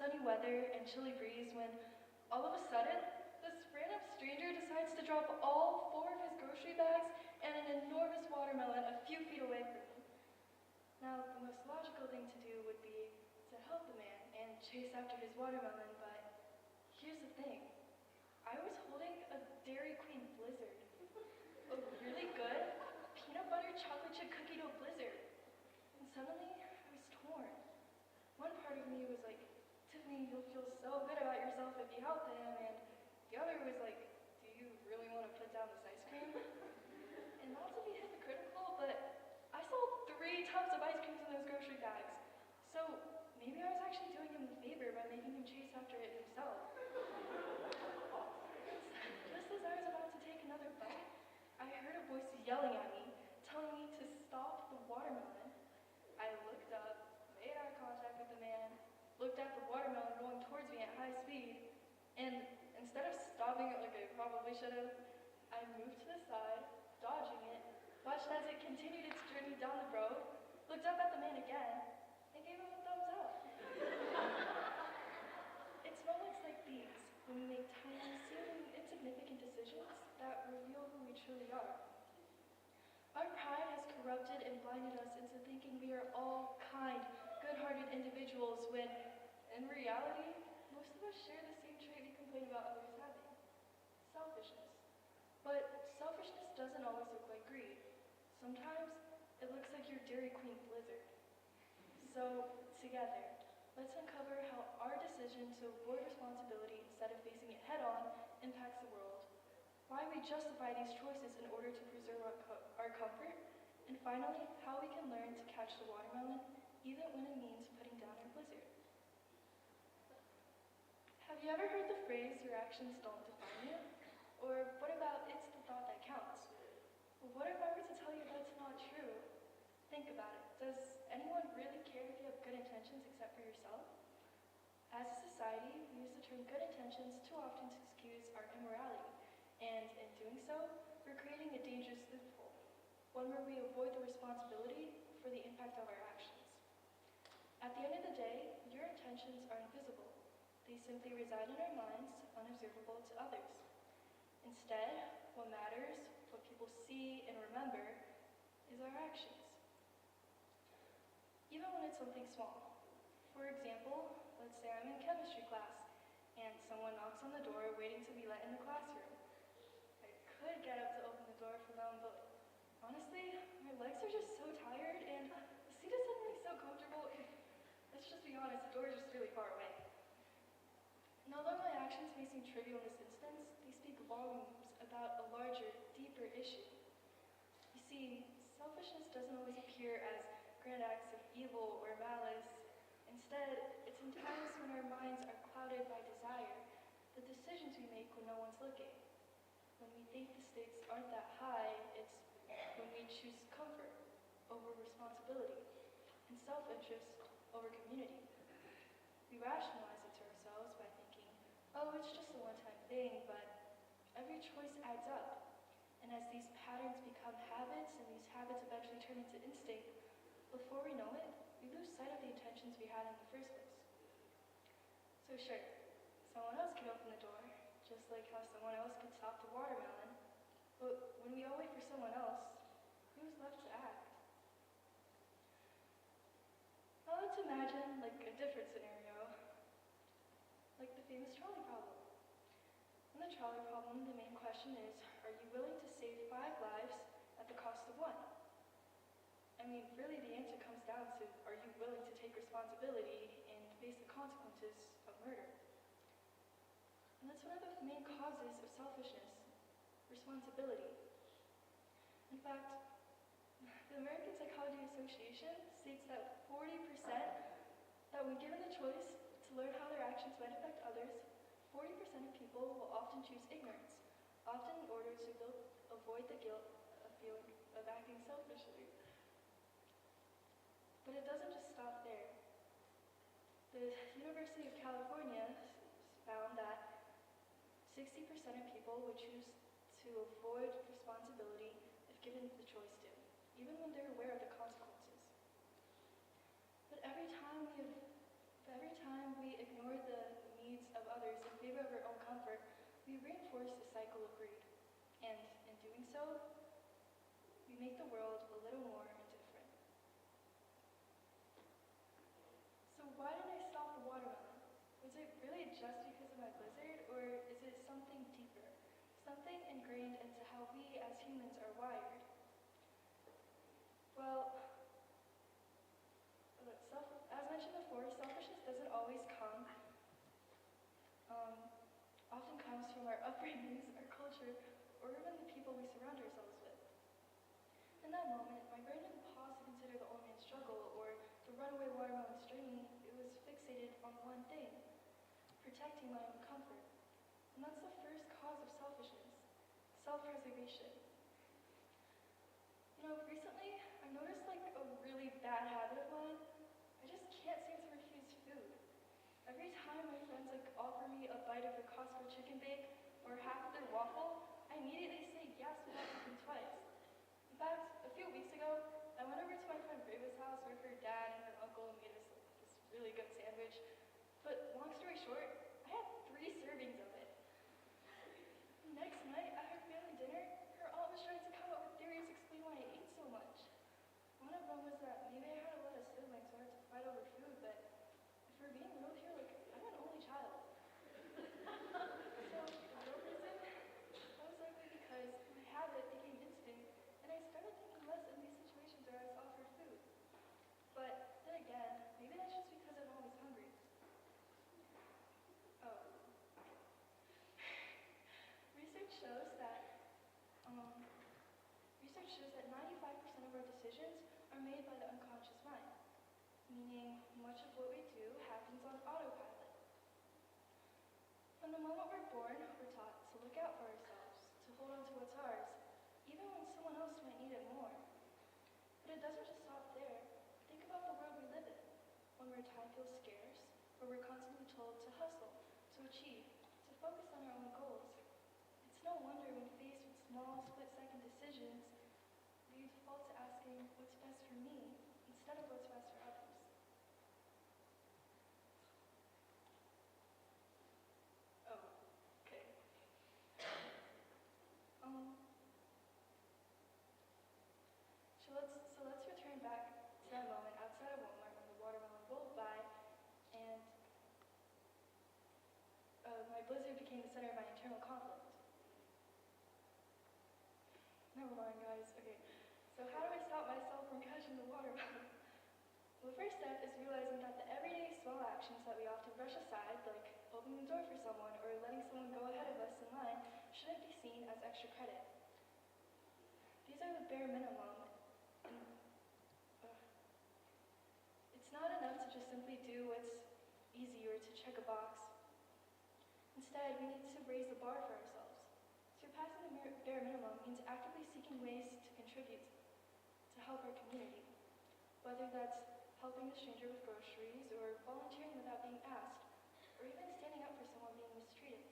sunny weather and chilly breeze when all of a sudden, this random stranger decides to drop all 4 of his grocery bags and an enormous watermelon a few feet away from me. Now, the most logical thing to do would be to help the man and chase after his watermelon, but here's the thing. I was holding a Dairy Queen Blizzard, a really good peanut butter chocolate chip cookie dough blizzard, and suddenly I was torn. One part of me was like, Tiffany, you'll feel so good about yourself if you help him, and the other was like, do you really want to put down this ice cream? And not to be hypocritical, but I saw 3 tubs of ice creams in those grocery bags. So maybe I was actually doing him a favor by making him chase after it himself. Just as I was about to take another bite, I heard a voice yelling at me, telling me to stop the watermelon. I looked up, made eye contact with the man, looked at the watermelon rolling towards me at high speed, and instead of stopping it like I probably should have, I moved to the side, dodging it, watched as it continued its journey down the road, looked up at the man again, and gave him a thumbs up. It's moments like these when we make tiny, seemingly insignificant decisions that reveal who we truly are. Our pride has corrupted and blinded us into thinking we are all kind, good-hearted individuals when, in reality, most of us share the same trait we complain about others having: selfishness. But selfishness doesn't always look like greed. Sometimes it looks like your Dairy Queen Blizzard. So, together, let's uncover how our decision to avoid responsibility instead of facing it head-on impacts the world, why we justify these choices in order to preserve our comfort, and finally, how we can learn to catch the watermelon even when it means putting down our blizzard. Have you ever heard the phrase, your actions don't define you? Or what about, it's the thought that counts? Well, what if I were to tell you that's not true? Think about it. Does anyone really care if you have good intentions except for yourself? As a society, we use the term good intentions too often to excuse our immorality, and in doing so, we're creating a dangerous loophole, one where we avoid the responsibility for the impact of our actions. At the end of the day, your intentions are invisible. They simply reside in our minds, unobservable to others. Instead, what matters, what people see and remember, is our actions. Even when it's something small. For example, let's say I'm in chemistry class, and someone knocks on the door waiting to be let in the classroom. I could get up to open the door for them, but honestly, my legs are just so tired, and the seat is suddenly so comfortable. Let's just be honest, the door is just really far away. And although my actions may seem trivial in this instance, they speak volumes about a larger, deeper issue. You see, selfishness doesn't always appear as grand acts of evil or malice. Instead, it's in times when our minds are clouded by desire, the decisions we make when no one's looking. When we think the stakes aren't that high, it's when we choose comfort over responsibility and self-interest over community. We rationalize it to ourselves by thinking, oh, it's just a one-time thing, but every choice adds up. And as these patterns become habits, and these habits eventually turn into instinct, before we know it, we lose sight of the intentions we had in the first place. So sure, someone else could open the door, just like how someone else could stop the watermelon, but when we all wait for someone else, who's left to act? Now let's imagine like a different scenario, like the famous trolley problem. In the trolley problem, the main question is, are you willing to save 5 lives at the cost of 1? I mean, really the answer comes down to, are you willing to take responsibility and face the consequences of murder? And that's one of the main causes of selfishness, responsibility. In fact, the American Psychology Association states that 40%, that when given the choice to learn how their actions might affect others, 40% of people will often choose ignorance, often in order to avoid the guilt of feeling of acting selfishly. But it doesn't just stop there. The University of California found that 60% of people would choose to avoid responsibility if given the choice to, even when they're aware of the consequences. But every time we ignore comfort, we reinforce the cycle of greed. And in doing so, we make the world a little more indifferent. So why did I stop the watermelon? Was it really just because of my blizzard, or is it something deeper? Something ingrained into how we as humans are wired? Well, as mentioned before, selfishness doesn't always come, often comes from our upbringings, our culture, or even the people we surround ourselves with. In that moment, my brain didn't pause to consider the old man's struggle or the runaway watermelon strain. It was fixated on one thing: protecting my own comfort. And that's the first cause of selfishness: self-preservation. Recently, I've noticed a really bad habit of mine. I just can't seem to refuse food. Every time my friends offer me a bite of their Costco chicken bake or half of their waffle, I immediately say yes without thinking twice. In fact, a few weeks ago, I went over to my friend Rava's house where her dad and her uncle made us this really good sandwich. But long story short, I had 3 servings of it. The next night, at her family dinner, her aunt was trying to come up with theories to explain why I ate so much. One of them was that maybe I had a lot of siblings who had to fight over food, but if we're being real here, I'm an only child. So, the real reason, most likely because my habit became instinct, and I started thinking less in these situations where I was offered food. But then again, maybe that's just because I'm always hungry. Oh. Research shows that 95% of our decisions are made by the unconscious mind, meaning much of what we do happens on autopilot. From the moment we're born, we're taught to look out for ourselves, to hold on to what's ours, even when someone else might need it more. But it doesn't just stop there. Think about the world we live in, one where time feels scarce, where we're constantly told to hustle, to achieve, to focus on our own goals. It's no wonder when faced with small, split-second decisions, we default to asking what's best for me instead of what's best for others. Oh, okay. So let's return back to that moment outside of Walmart when the watermelon rolled by and my blizzard became the center of my internal conflict. Never mind, guys. Okay. So how do I stop myself from catching the watermelon? Well, the first step is realizing that the everyday small actions that we often brush aside, like opening the door for someone or letting someone go ahead of us in line, shouldn't be seen as extra credit. These are the bare minimum, and it's not enough to just simply do what's easy or to check a box. Instead, we need to raise the bar for ourselves. Surpassing the bare minimum means actively seeking ways to contribute to help our community, whether that's helping a stranger with groceries, or volunteering without being asked, or even standing up for someone being mistreated.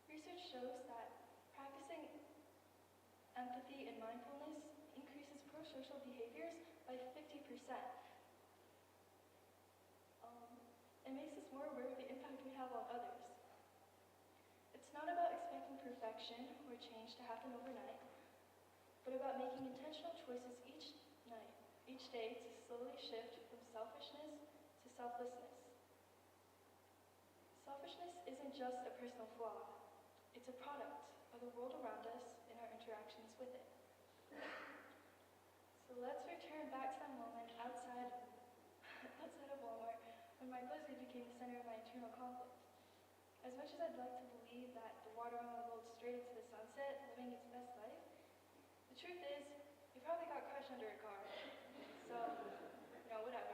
Research shows that practicing empathy and mindfulness increases pro-social behaviors by 50%. It makes us more aware of the impact we have on others. It's not about expecting perfection or change to happen overnight, but about making intentional choices each day to slowly shift from selfishness to selflessness. Selfishness isn't just a personal flaw. It's a product of the world around us and our interactions with it. So let's return back to that moment outside of Walmart when my blizzard became the center of my internal conflict. As much as I'd like to believe that the watermelon rolled straight into the sunset, living its best life, the truth is, it probably got crushed under a car. So, whatever.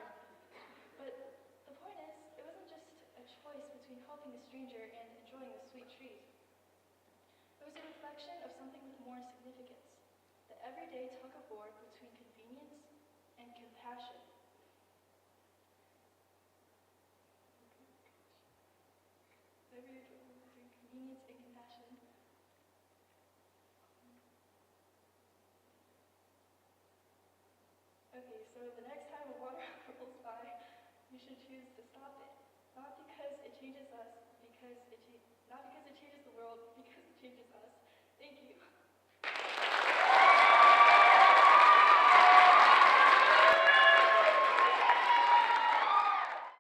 But the point is, it wasn't just a choice between helping a stranger and enjoying a sweet treat. It was a reflection of something with more significance: the everyday tug-of-war between convenience and compassion. The everyday tug-of-war between convenience and compassion. Okay, so the next time a watermelon rolls by, you should choose to stop it. Not because it changes us, not because it changes the world, because it changes us.